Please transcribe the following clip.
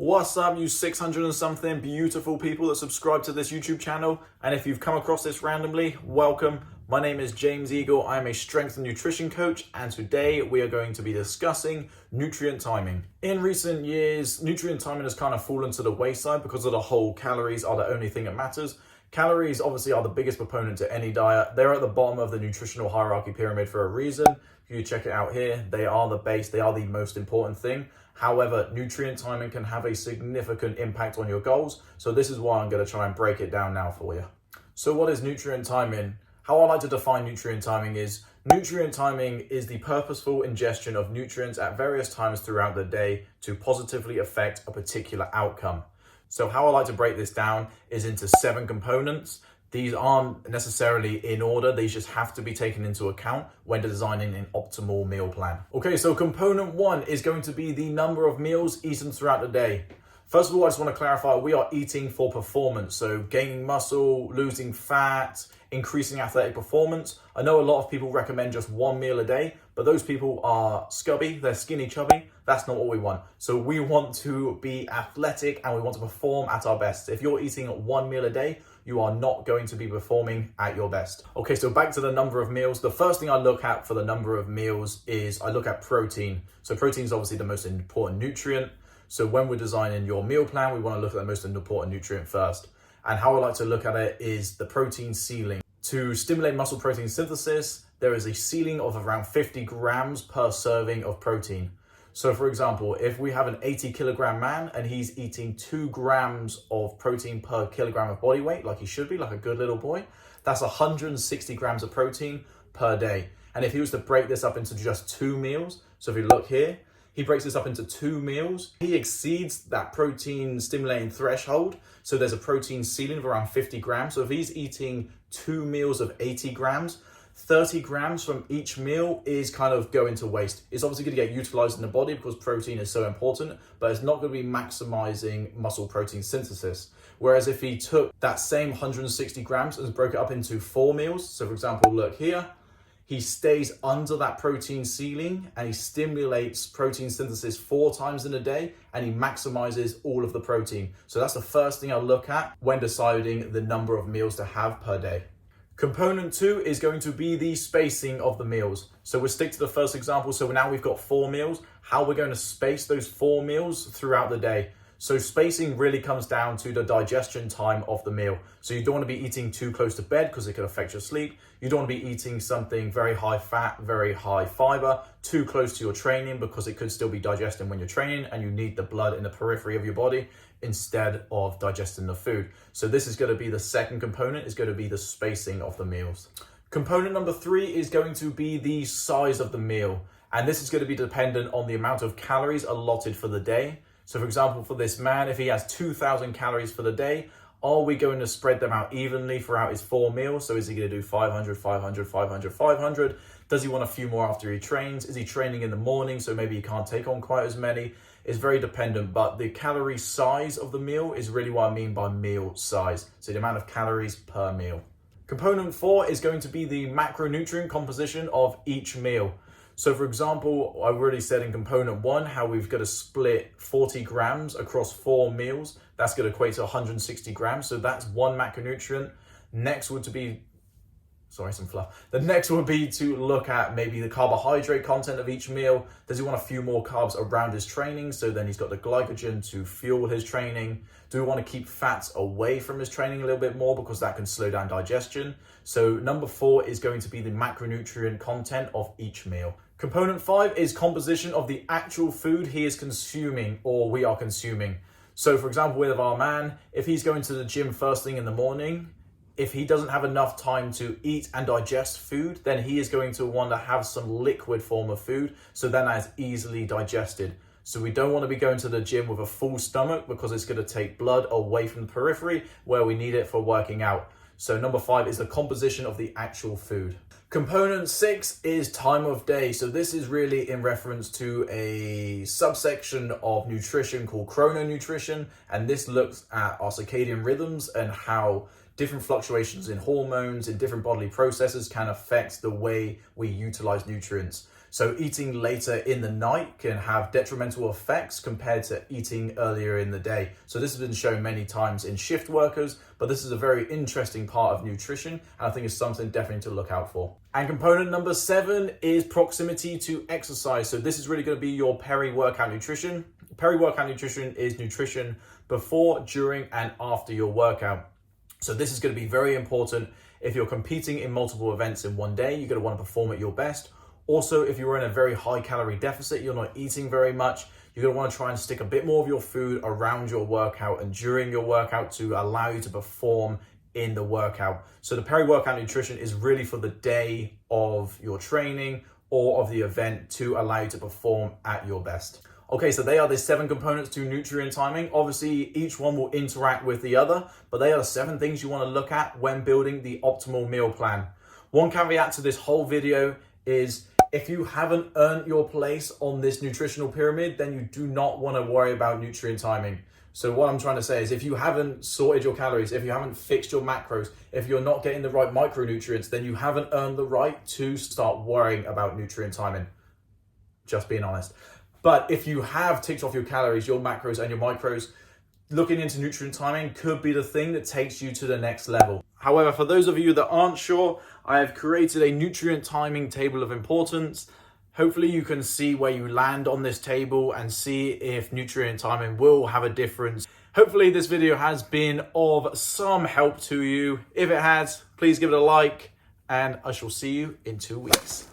What's up, you 600 and something beautiful people that subscribe to this YouTube channel? And if you've come across this randomly, welcome. My name is James Eagle. I'm a strength and nutrition coach, and today we are going to be discussing nutrient timing. In recent years, nutrient timing has kind of fallen to the wayside because of the whole calories are the only thing that matters. Calories obviously are the biggest proponent to any diet. They're at the bottom of the nutritional hierarchy pyramid for a reason. If you check it out here, they are the base, they are the most important thing. However, nutrient timing can have a significant impact on your goals. So this is why I'm going to try and break it down now for you. So what is nutrient timing? How I like to define nutrient timing is the purposeful ingestion of nutrients at various times throughout the day to positively affect a particular outcome. So how I like to break this down is into 7 components. These aren't necessarily in order, these just have to be taken into account when designing an optimal meal plan. Okay, so component 1 is going to be the number of meals eaten throughout the day. First of all, I just want to clarify, we are eating for performance. So gaining muscle, losing fat, increasing athletic performance. I know a lot of people recommend just 1 meal a day, but those people are scubby, they're skinny chubby. That's not what we want. So we want to be athletic and we want to perform at our best. If you're eating 1 meal a day, you are not going to be performing at your best. Okay, so back to the number of meals. The first thing I look at for the number of meals is I look at protein. So protein is obviously the most important nutrient. So when we're designing your meal plan, we want to look at the most important nutrient first. And how I like to look at it is the protein ceiling. To stimulate muscle protein synthesis, there is a ceiling of around 50 grams per serving of protein. So for example, if we have an 80 kilogram man and he's eating 2 grams of protein per kilogram of body weight, like he should be, like a good little boy, that's 160 grams of protein per day. And if he was to break this up into just 2 meals, so if you look here, he breaks this up into 2 meals, he exceeds that protein stimulating threshold. So there's a protein ceiling of around 50 grams. So if he's eating 2 meals of 80 grams, 30 grams from each meal is kind of going to waste. It's obviously going to get utilized in the body because protein is so important, but it's not going to be maximizing muscle protein synthesis. Whereas if he took that same 160 grams and broke it up into 4 meals, so for example, look here, he stays under that protein ceiling and he stimulates protein synthesis 4 times in a day and he maximizes all of the protein. So that's the first thing I look at when deciding the number of meals to have per day. Component 2 is going to be the spacing of the meals. So we'll stick to the first example. So now we've got 4 meals, how we're going to space those 4 meals throughout the day. So spacing really comes down to the digestion time of the meal. So you don't want to be eating too close to bed because it could affect your sleep. You don't want to be eating something very high fat, very high fiber, too close to your training because it could still be digesting when you're training and you need the blood in the periphery of your body instead of digesting the food. So this is going to be the second component, is going to be the spacing of the meals. Component number 3 is going to be the size of the meal. And this is going to be dependent on the amount of calories allotted for the day. So for example, for this man, if he has 2,000 calories for the day, are we going to spread them out evenly throughout his 4 meals? So is he going to do 500, 500, 500, 500? Does he want a few more after he trains? Is he training in the morning? So maybe he can't take on quite as many. It's very dependent, but the calorie size of the meal is really what I mean by meal size. So the amount of calories per meal. Component 4 is going to be the macronutrient composition of each meal. So for example, I've already said in component 1 how we've got to split 40 grams across 4 meals. That's going to equate to 160 grams. So that's 1 macronutrient. Next would be, The next would be to look at maybe the carbohydrate content of each meal. Does he want a few more carbs around his training? So then he's got the glycogen to fuel his training. Do we want to keep fats away from his training a little bit more because that can slow down digestion? So number 4 is going to be the macronutrient content of each meal. Component 5 is composition of the actual food he is consuming or we are consuming. So for example, with our man, if he's going to the gym first thing in the morning, if he doesn't have enough time to eat and digest food, then he is going to want to have some liquid form of food so then that is easily digested. So we don't want to be going to the gym with a full stomach because it's going to take blood away from the periphery where we need it for working out. So number 5 is the composition of the actual food. Component 6 is time of day. So this is really in reference to a subsection of nutrition called chrononutrition. And this looks at our circadian rhythms and how different fluctuations in hormones and different bodily processes can affect the way we utilize nutrients. So eating later in the night can have detrimental effects compared to eating earlier in the day. So this has been shown many times in shift workers, but this is a very interesting part of nutrition, and I think it's something definitely to look out for. And component number 7 is proximity to exercise. So this is really going to be your peri-workout nutrition. Peri-workout nutrition is nutrition before, during, and after your workout. So this is going to be very important if you're competing in multiple events in one day. You're going to want to perform at your best. Also, if you're in a very high calorie deficit, you're not eating very much, you're going to want to try and stick a bit more of your food around your workout and during your workout to allow you to perform in the workout. So the peri-workout nutrition is really for the day of your training or of the event to allow you to perform at your best. Okay, so they are the 7 components to nutrient timing. Obviously, each one will interact with the other, but they are the 7 things you want to look at when building the optimal meal plan. One caveat to this whole video is if you haven't earned your place on this nutritional pyramid, then you do not want to worry about nutrient timing. So what I'm trying to say is if you haven't sorted your calories, if you haven't fixed your macros, if you're not getting the right micronutrients, then you haven't earned the right to start worrying about nutrient timing. Just being honest. But if you have ticked off your calories, your macros and your micros, looking into nutrient timing could be the thing that takes you to the next level. However, for those of you that aren't sure, I have created a nutrient timing table of importance. Hopefully you can see where you land on this table and see if nutrient timing will have a difference. Hopefully this video has been of some help to you. If it has, please give it a like, and I shall see you in 2 weeks.